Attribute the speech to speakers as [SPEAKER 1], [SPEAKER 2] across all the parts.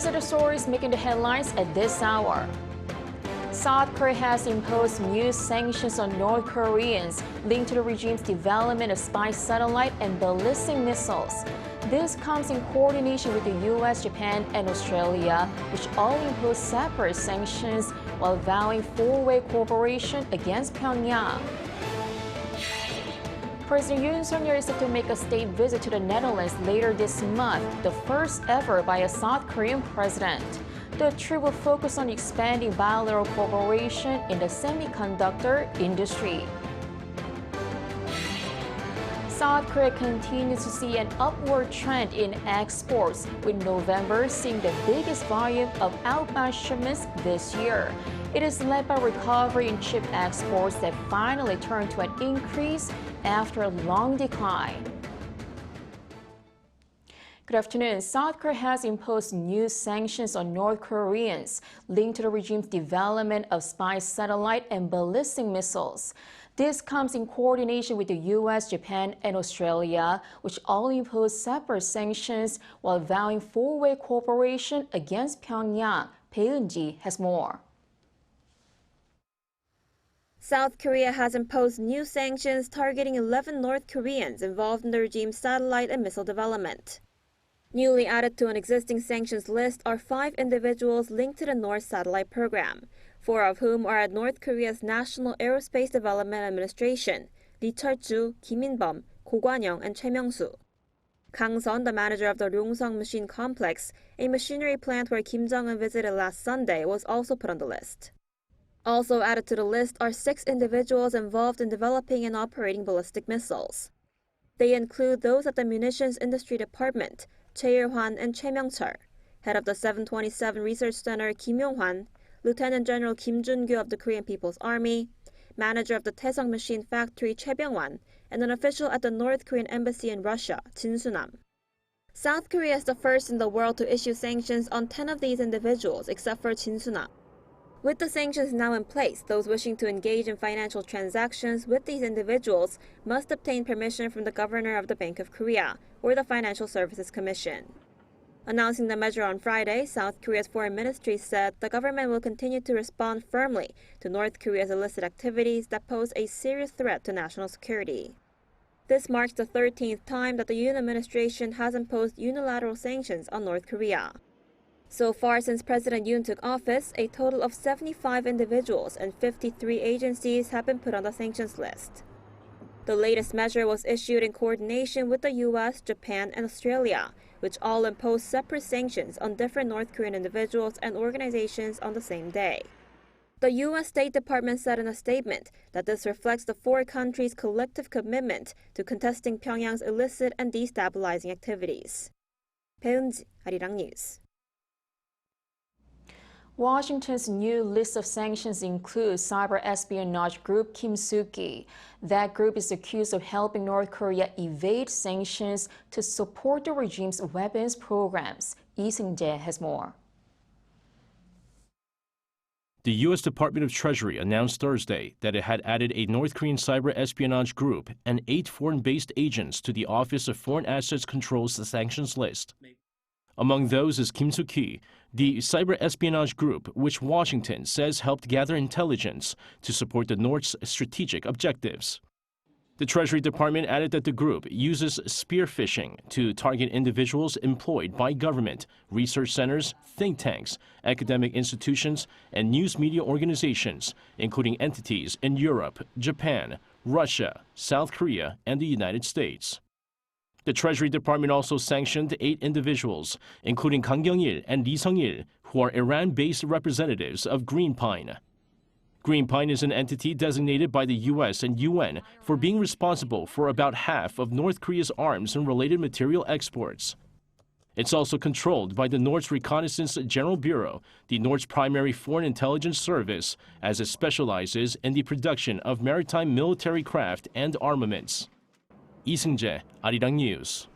[SPEAKER 1] These are the stories making the headlines at this hour. South Korea has imposed new sanctions on North Koreans linked to the regime's development of spy satellite and ballistic missiles. This comes in coordination with the U.S., Japan, and Australia, which all impose separate sanctions while vowing four-way cooperation against Pyongyang. President Yoon is set to make a state visit to the Netherlands later this month, the first ever by a South Korean president. The trip will focus on expanding bilateral cooperation in the semiconductor industry. South Korea continues to see an upward trend in exports, with November seeing the biggest volume of outbound shipments this year. It is led by recovery in chip exports that finally turned to an increase after a long decline. Good afternoon. South Korea has imposed new sanctions on North Koreans linked to the regime's development of spy satellite and ballistic missiles. This comes in coordination with the U.S., Japan, and Australia, which all impose separate sanctions while vowing four-way cooperation against Pyongyang. Bae Eun-ji has more.
[SPEAKER 2] South Korea has imposed new sanctions targeting 11 North Koreans involved in the regime's satellite and missile development. Newly added to an existing sanctions list are 5 individuals linked to the North satellite program, 4 of whom are at North Korea's National Aerospace Development Administration: Lee Chol-ju, Kim In-bum, Go Kwan-young, and Choi Myung-soo. Kang Sun, the manager of the Ryongseong Machine Complex, a machinery plant where Kim Jong-un visited last Sunday, was also put on the list. Also added to the list are 6 individuals involved in developing and operating ballistic missiles. They include those at the Munitions Industry Department, Choi Il-hwan and Choi Myung-chul, head of the 727 Research Center Kim Yong-hwan, Lieutenant General Kim Jun-gyu of the Korean People's Army, manager of the Taesong Machine Factory Choi Byung-wan, and an official at the North Korean Embassy in Russia, Jin Su-nam. South Korea is the first in the world to issue sanctions on 10 of these individuals, except for Jin Su-nam. With the sanctions now in place, those wishing to engage in financial transactions with these individuals must obtain permission from the governor of the Bank of Korea or the Financial Services Commission. Announcing the measure on Friday, South Korea's foreign ministry said the government will continue to respond firmly to North Korea's illicit activities that pose a serious threat to national security. This marks the 13th time that the Yoon administration has imposed unilateral sanctions on North Korea. So far, since President Yoon took office, a total of 75 individuals and 53 agencies have been put on the sanctions list. The latest measure was issued in coordination with the U.S., Japan, and Australia, which all imposed separate sanctions on different North Korean individuals and organizations on the same day. The U.S. State Department said in a statement that this reflects the 4 countries' collective commitment to contesting Pyongyang's illicit and destabilizing activities. Bae Eun-ji, Arirang News.
[SPEAKER 1] Washington's new list of sanctions includes cyber espionage group Kim Soo-ki. That group is accused of helping North Korea evade sanctions to support the regime's weapons programs. Lee Seung-jae has more.
[SPEAKER 3] The U.S. Department of Treasury announced Thursday that it had added a North Korean cyber espionage group and 8 foreign-based agents to the Office of Foreign Assets Control's sanctions list. Among those is Kim Soo-ki, the cyber espionage group which Washington says helped gather intelligence to support the North's strategic objectives. The Treasury Department added that the group uses spear phishing to target individuals employed by government, research centers, think tanks, academic institutions, and news media organizations, including entities in Europe, Japan, Russia, South Korea, and the United States. The Treasury Department also sanctioned 8 individuals, including Kang Kyung-il and Lee Sung-il, who are Iran-based representatives of Green Pine. Green Pine is an entity designated by the U.S. and UN for being responsible for about half of North Korea's arms and related material exports. It's also controlled by the North's Reconnaissance General Bureau, the North's primary foreign intelligence service, as it specializes in the production of maritime military craft and armaments. Lee Seung-jae, Arirang News.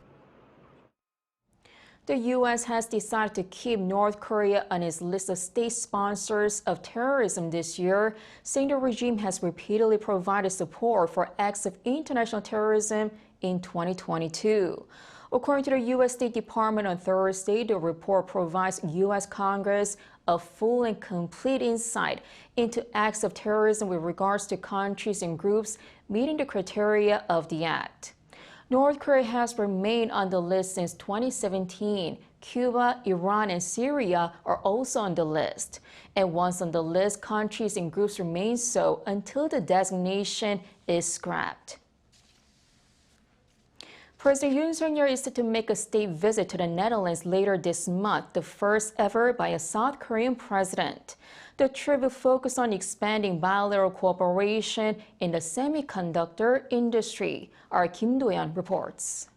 [SPEAKER 1] The U.S. has decided to keep North Korea on its list of state sponsors of terrorism this year, saying the regime has repeatedly provided support for acts of international terrorism in 2022. According to the U.S. State Department on Thursday, the report provides U.S. Congress a full and complete insight into acts of terrorism with regards to countries and groups meeting the criteria of the act. North Korea has remained on the list since 2017. Cuba, Iran, and Syria are also on the list. And once on the list, countries and groups remain so until the designation is scrapped. President Yoon is set to make a state visit to the Netherlands later this month, the first ever by a South Korean president. The trip will focus on expanding bilateral cooperation in the semiconductor industry. Our Kim Do-yeon reports.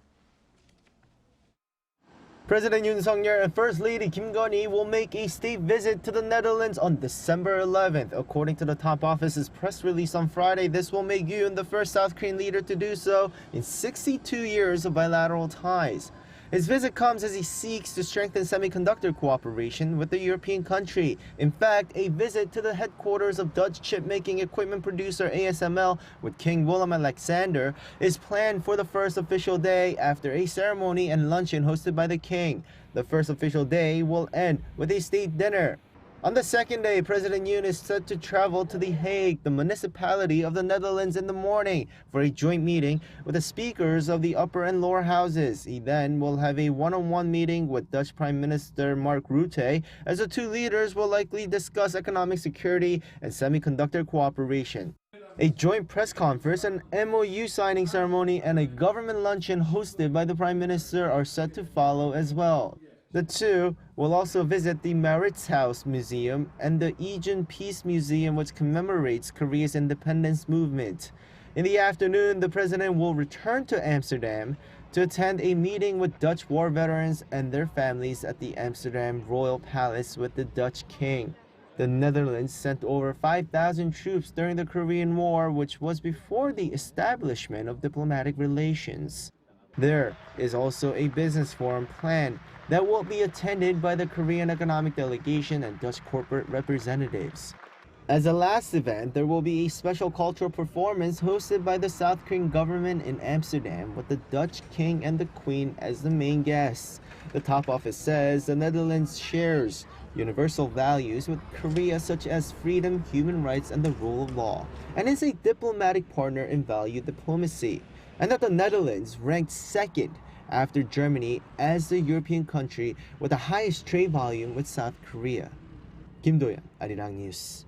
[SPEAKER 4] President Yoon and First Lady Kim Gun-hee will make a state visit to the Netherlands on December 11th. According to the top office's press release on Friday, this will make Yoon the first South Korean leader to do so in 62 years of bilateral ties. His visit comes as he seeks to strengthen semiconductor cooperation with the European country. In fact, a visit to the headquarters of Dutch chip-making equipment producer ASML with King Willem-Alexander is planned for the first official day after a ceremony and luncheon hosted by the king. The first official day will end with a state dinner. On the second day, President Yoon is set to travel to The Hague, the municipality of the Netherlands, in the morning for a joint meeting with the speakers of the upper and lower houses. He then will have a one-on-one meeting with Dutch Prime Minister Mark Rutte, as the two leaders will likely discuss economic security and semiconductor cooperation. A joint press conference, an MOU signing ceremony, and a government luncheon hosted by the Prime Minister are set to follow as well. The two will also visit the Mauritshuis Museum and the Aegean Peace Museum, which commemorates Korea's independence movement. In the afternoon, the president will return to Amsterdam to attend a meeting with Dutch war veterans and their families at the Amsterdam Royal Palace with the Dutch king. The Netherlands sent over 5,000 troops during the Korean War, which was before the establishment of diplomatic relations. There is also a business forum planned that will be attended by the Korean Economic Delegation and Dutch corporate representatives. As a last event, there will be a special cultural performance hosted by the South Korean government in Amsterdam with the Dutch king and the queen as the main guests. The top office says the Netherlands shares universal values with Korea such as freedom, human rights, and the rule of law, and is a diplomatic partner in value diplomacy, and that the Netherlands ranked second after Germany as the European country with the highest trade volume with South Korea. Kim Do-yeon, Arirang News.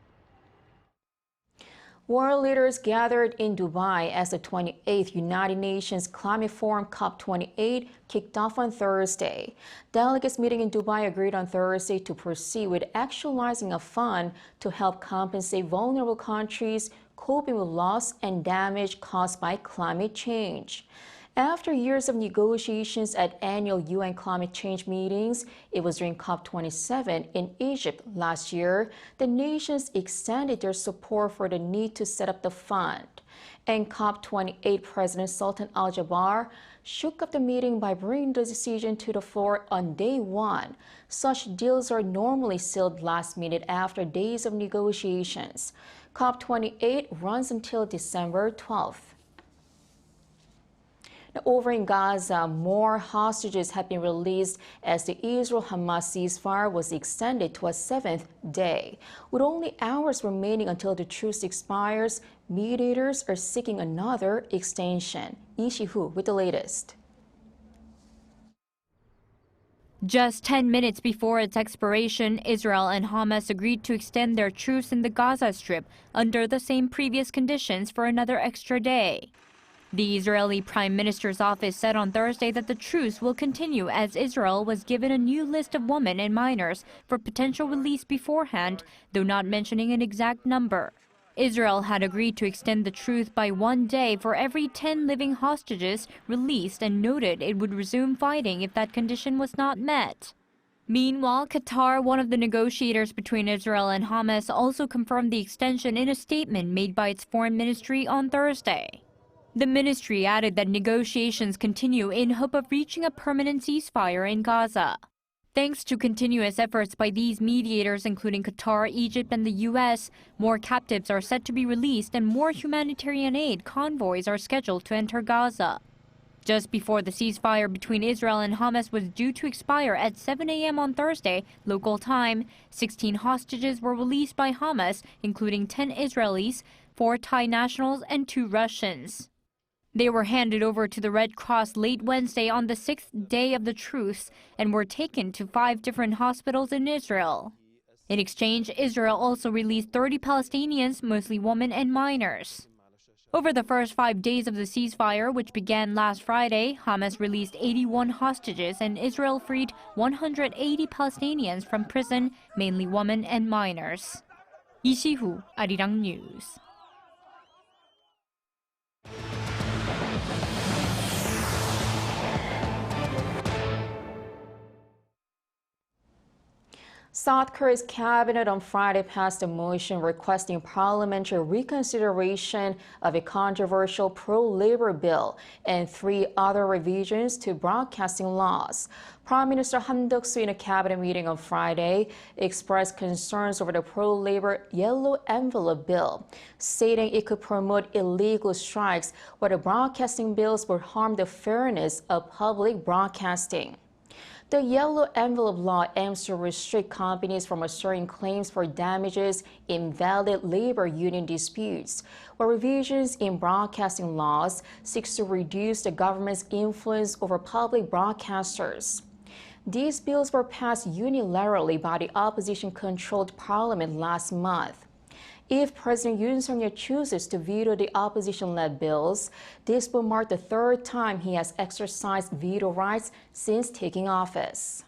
[SPEAKER 1] World leaders gathered in Dubai as the 28th United Nations Climate Forum COP28 kicked off on Thursday. Delegates meeting in Dubai agreed on Thursday to proceed with actualizing a fund to help compensate vulnerable countries coping with loss and damage caused by climate change. After years of negotiations at annual UN climate change meetings, it was during COP27 in Egypt last year, the nations extended their support for the need to set up the fund. And COP28 President Sultan Al-Jaber shook up the meeting by bringing the decision to the floor on day one. Such deals are normally sealed last minute after days of negotiations. COP28 runs until December 12th. Now, over in Gaza, more hostages have been released as the Israel-Hamas ceasefire was extended to a seventh day. With only hours remaining until the truce expires, mediators are seeking another extension. Lee Si-hoo with the latest.
[SPEAKER 5] Just 10 minutes before its expiration, Israel and Hamas agreed to extend their truce in the Gaza Strip under the same previous conditions for another extra day. The Israeli Prime Minister's office said on Thursday that the truce will continue as Israel was given a new list of women and minors for potential release beforehand, though not mentioning an exact number. Israel had agreed to extend the truce by 1 day for every 10 living hostages released and noted it would resume fighting if that condition was not met. Meanwhile, Qatar, one of the negotiators between Israel and Hamas, also confirmed the extension in a statement made by its foreign ministry on Thursday. The ministry added that negotiations continue in hope of reaching a permanent ceasefire in Gaza. Thanks to continuous efforts by these mediators, including Qatar, Egypt, and the U.S., more captives are set to be released and more humanitarian aid convoys are scheduled to enter Gaza. Just before the ceasefire between Israel and Hamas was due to expire at 7 a.m. on Thursday, local time, 16 hostages were released by Hamas, including 10 Israelis, 4 Thai nationals, and 2 Russians. They were handed over to the Red Cross late Wednesday on the 6th day of the truce and were taken to 5 different hospitals in Israel. In exchange, Israel also released 30 Palestinians, mostly women and minors. Over the first 5 days of the ceasefire, which began last Friday, Hamas released 81 hostages and Israel freed 180 Palestinians from prison, mainly women and minors. Lee Si-hu, Arirang News.
[SPEAKER 1] South Korea's cabinet on Friday passed a motion requesting parliamentary reconsideration of a controversial pro-labor bill and 3 other revisions to broadcasting laws. Prime Minister Han Duck-soo in a cabinet meeting on Friday expressed concerns over the pro-labor yellow envelope bill, stating it could promote illegal strikes where the broadcasting bills would harm the fairness of public broadcasting. The yellow envelope law aims to restrict companies from asserting claims for damages in valid labor union disputes, while revisions in broadcasting laws seeks to reduce the government's influence over public broadcasters. These bills were passed unilaterally by the opposition-controlled parliament last month. If President Yoon chooses to veto the opposition-led bills, this will mark the 3rd time he has exercised veto rights since taking office.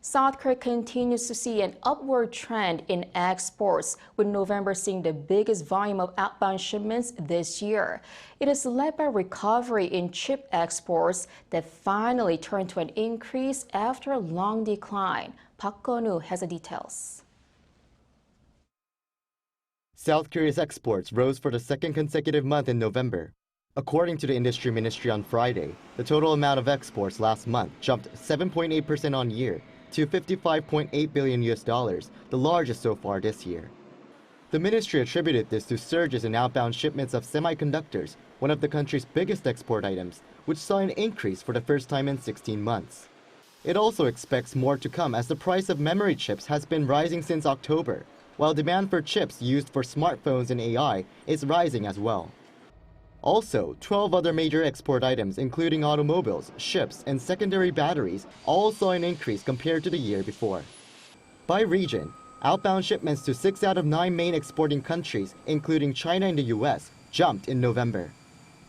[SPEAKER 1] South Korea continues to see an upward trend in exports, with November seeing the biggest volume of outbound shipments this year. It is led by recovery in chip exports that finally turned to an increase after a long decline. Park Gun-woo has the details.
[SPEAKER 6] South Korea's exports rose for the 2nd consecutive month in November. According to the industry ministry on Friday, the total amount of exports last month jumped 7.8% on year to $55.8 billion, the largest so far this year. The ministry attributed this to surges in outbound shipments of semiconductors, one of the country's biggest export items, which saw an increase for the first time in 16 months. It also expects more to come as the price of memory chips has been rising since October, while demand for chips used for smartphones and AI is rising as well. Also, 12 other major export items, including automobiles, ships, and secondary batteries, all saw an increase compared to the year before. By region, outbound shipments to 6 out of 9 main exporting countries, including China and the US, jumped in November.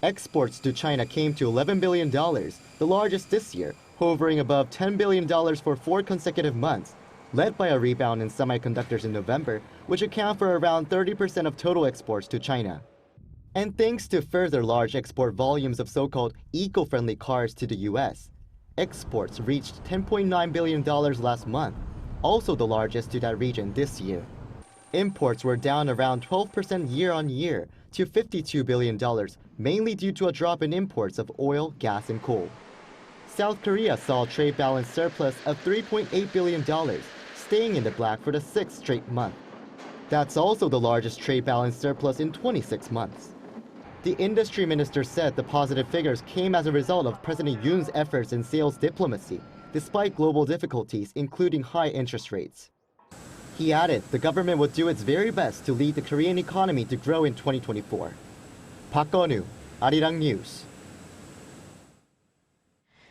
[SPEAKER 6] Exports to China came to $11 billion, the largest this year, hovering above $10 billion for 4 consecutive months, led by a rebound in semiconductors in November, which account for around 30% of total exports to China. And thanks to further large export volumes of so-called eco-friendly cars to the US, exports reached $10.9 billion last month, also the largest to that region this year. Imports were down around 12% year-on-year to $52 billion, mainly due to a drop in imports of oil, gas, and coal. South Korea saw a trade balance surplus of $3.8 billion, staying in the black for the 6th straight month. That's also the largest trade balance surplus in 26 months. The industry minister said the positive figures came as a result of President Yoon's efforts in sales diplomacy, despite global difficulties, including high interest rates. He added the government would do its very best to lead the Korean economy to grow in 2024. Park Gun-woo, Arirang News.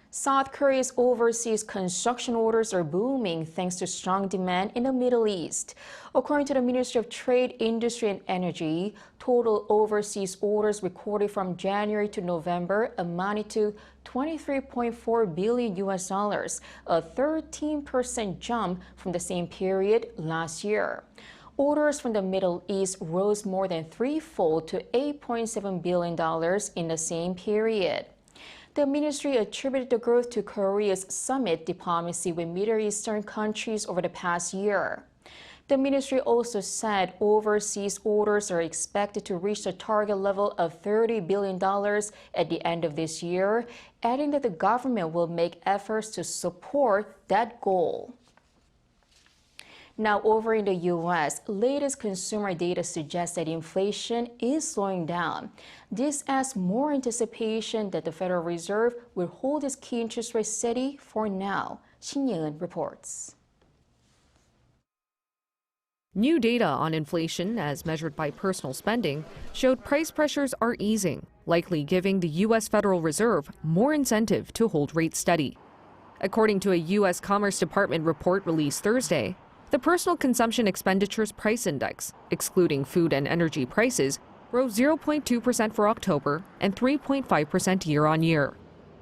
[SPEAKER 1] South Korea's overseas construction orders are booming thanks to strong demand in the Middle East. According to the Ministry of Trade, Industry and Energy, total overseas orders recorded from January to November amounted to $23.4 billion, a 13% jump from the same period last year. Orders from the Middle East rose more than threefold to $8.7 billion in the same period. The ministry attributed the growth to Korea's summit diplomacy with Middle Eastern countries over the past year. The ministry also said overseas orders are expected to reach the target level of $30 billion at the end of this year, adding that the government will make efforts to support that goal. Now, over in the U.S., latest consumer data suggests that inflation is slowing down. This adds more anticipation that the Federal Reserve will hold its key interest rate steady for now. Shin Yeon reports.
[SPEAKER 7] New data on inflation, as measured by personal spending, showed price pressures are easing, likely giving the U.S. Federal Reserve more incentive to hold rates steady. According to a U.S. Commerce Department report released Thursday, the Personal Consumption Expenditures Price Index, excluding food and energy prices, rose 0.2% for October and 3.5% year-on-year.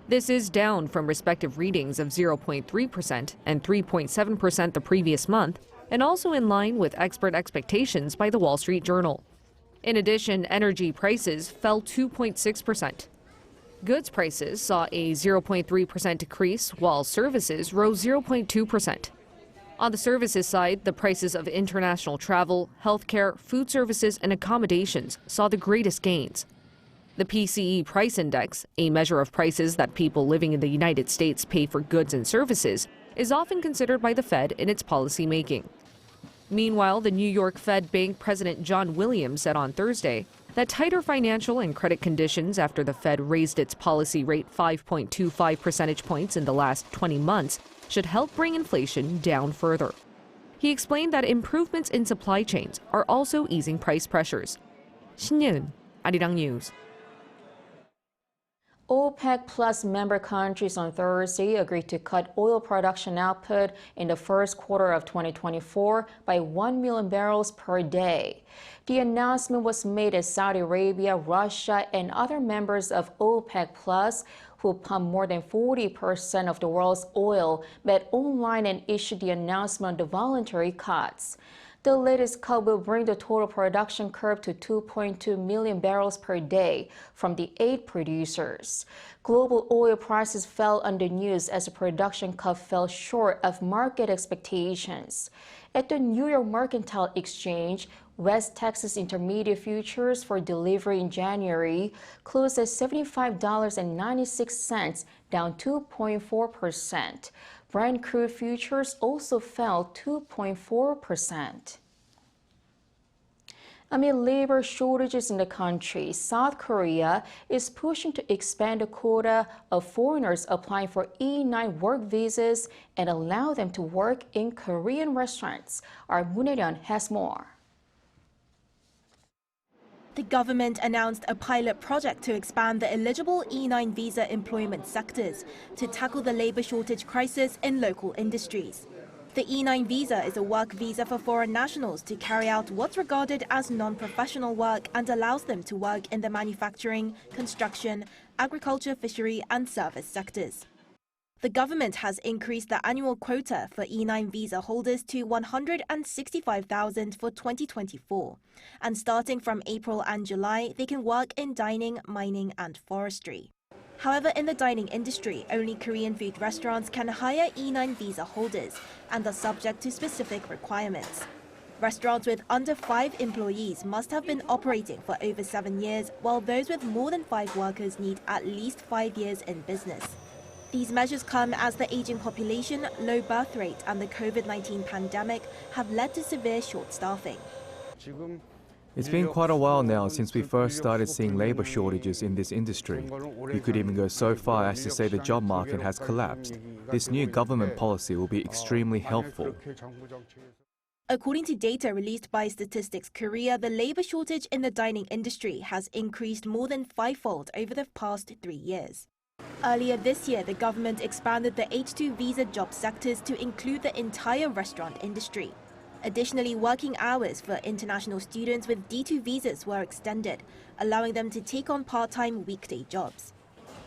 [SPEAKER 7] This is down from respective readings of 0.3% and 3.7% the previous month, and also in line with expert expectations by the Wall Street Journal. In addition, energy prices fell 2.6%. Goods prices saw a 0.3% decrease, while services rose 0.2%. On the services side, the prices of international travel, healthcare, food services, and accommodations saw the greatest gains. The PCE Price Index, a measure of prices that people living in the United States pay for goods and services, is often considered by the Fed in its policy making. Meanwhile, the New York Fed Bank President John Williams said on Thursday that tighter financial and credit conditions after the Fed raised its policy rate 5.25 percentage points in the last 20 months should help bring inflation down further. He explained that improvements in supply chains are also easing price pressures. Shin Yeon, Arirang News.
[SPEAKER 1] OPEC Plus member countries on Thursday agreed to cut oil production output in the first quarter of 2024 by 1 million barrels per day. The announcement was made as Saudi Arabia, Russia, and other members of OPEC Plus, who pump more than 40% of the world's oil, met online and issued the announcement on the voluntary cuts. The latest cut will bring the total production curve to 2.2 million barrels per day from the 8 producers. Global oil prices fell under news as the production cut fell short of market expectations. At the New York Mercantile Exchange, West Texas Intermediate futures for delivery in January closed at $75.96, down 2.4%. Brent crude futures also fell 2.4%. Amid labor shortages in the country, South Korea is pushing to expand the quota of foreigners applying for E9 work visas and allow them to work in Korean restaurants. Our Moon Hye-ryun has more.
[SPEAKER 8] The government announced a pilot project to expand the eligible E9 visa employment sectors to tackle the labor shortage crisis in local industries. The E9 visa is a work visa for foreign nationals to carry out what's regarded as non-professional work and allows them to work in the manufacturing, construction, agriculture, fishery and service sectors. The government has increased the annual quota for E9 visa holders to 165,000 for 2024. And starting from April and July, they can work in dining, mining and forestry. However, in the dining industry, only Korean food restaurants can hire E9 visa holders and are subject to specific requirements. Restaurants with under 5 employees must have been operating for over 7 years, while those with more than 5 workers need at least 5 years in business. These measures come as the aging population, low birth rate and the COVID-19 pandemic have led to severe short staffing.
[SPEAKER 9] It's been quite a while now since we first started seeing labor shortages in this industry. You could even go so far as to say the job market has collapsed. This new government policy will be extremely helpful.
[SPEAKER 8] According to data released by Statistics Korea, the labor shortage in the dining industry has increased more than 5-fold over the past 3 years. Earlier this year, the government expanded the H2 visa job sectors to include the entire restaurant industry. Additionally, working hours for international students with D2 visas were extended, allowing them to take on part-time weekday jobs.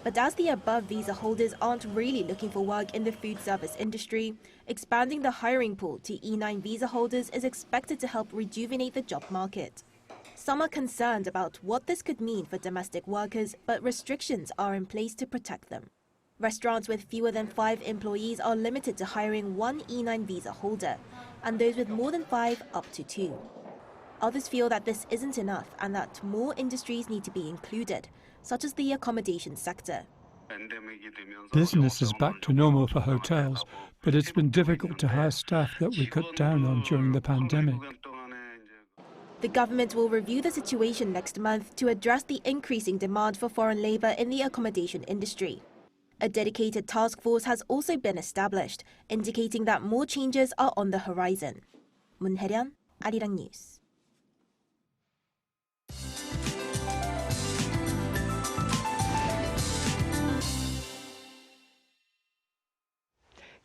[SPEAKER 8] But as the above visa holders aren't really looking for work in the food service industry, expanding the hiring pool to E9 visa holders is expected to help rejuvenate the job market. Some are concerned about what this could mean for domestic workers, but restrictions are in place to protect them. Restaurants with fewer than 5 employees are limited to hiring 1 E9 visa holder, and those with more than 5 up to 2. Others feel that this isn't enough and that more industries need to be included, such as the accommodation sector.
[SPEAKER 10] Business is back to normal for hotels, but it's been difficult to hire staff that we cut down on during the pandemic.
[SPEAKER 8] The government will review the situation next month to address the increasing demand for foreign labor in the accommodation industry. A dedicated task force has also been established, indicating that more changes are on the horizon. Moon Hae-ryun, Arirang News.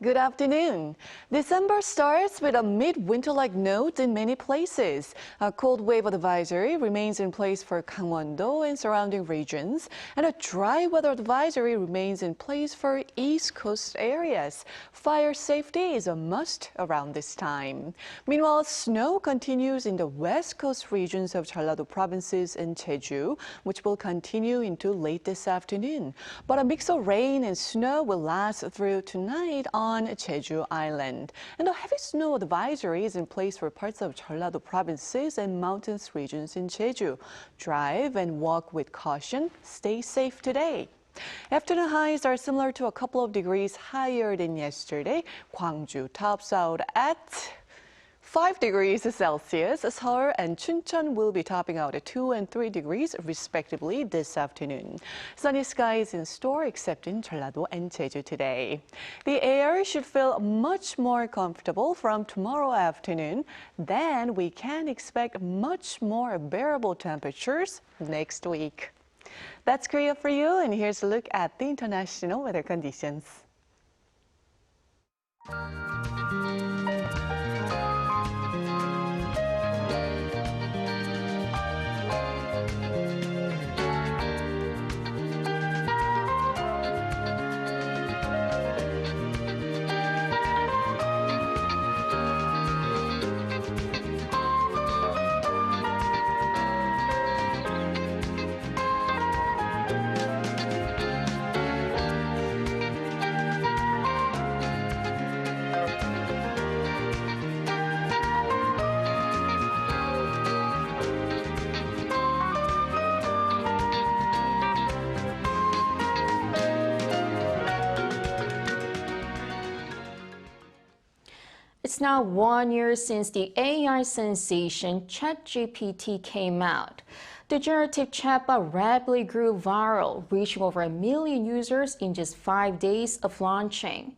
[SPEAKER 11] Good afternoon. December starts with a mid-winter-like note in many places. A cold wave advisory remains in place for Gangwon-do and surrounding regions, and a dry weather advisory remains in place for East Coast areas. Fire safety is a must around this time. Meanwhile, snow continues in the West Coast regions of Jeollado provinces and Jeju, which will continue into late this afternoon. But a mix of rain and snow will last through tonight on Jeju Island. And a heavy snow advisory is in place for parts of Jeollado provinces and mountainous regions in Jeju. Drive and walk with caution. Stay safe today. Afternoon highs are similar to a couple of degrees higher than yesterday. Gwangju tops out at 5 degrees Celsius. Seoul and Chuncheon will be topping out at 2 and 3 degrees respectively this afternoon. Sunny skies in store except in Jeollado and Jeju today. The air should feel much more comfortable from tomorrow afternoon. Then we can expect much more bearable temperatures next week. That's Korea for you, and here's a look at the international weather conditions.
[SPEAKER 1] It's now 1 year since the AI sensation ChatGPT came out. The generative chatbot rapidly grew viral, reaching over 1 million users in just 5 days of launching.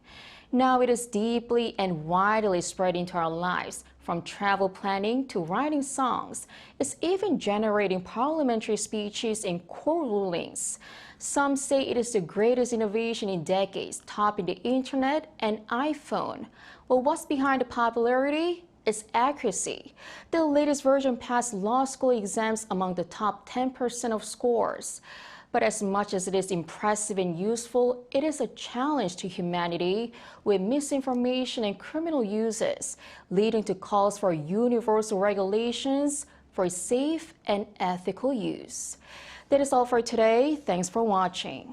[SPEAKER 1] Now it is deeply and widely spread into our lives, from travel planning to writing songs. It's even generating parliamentary speeches and court rulings. Some say it is the greatest innovation in decades, topping the internet and iPhone. Well, what's behind the popularity? It's accuracy. The latest version passed law school exams among the top 10% of scores. But as much as it is impressive and useful, it is a challenge to humanity with misinformation and criminal uses, leading to calls for universal regulations for safe and ethical use. That is all for today. Thanks for watching.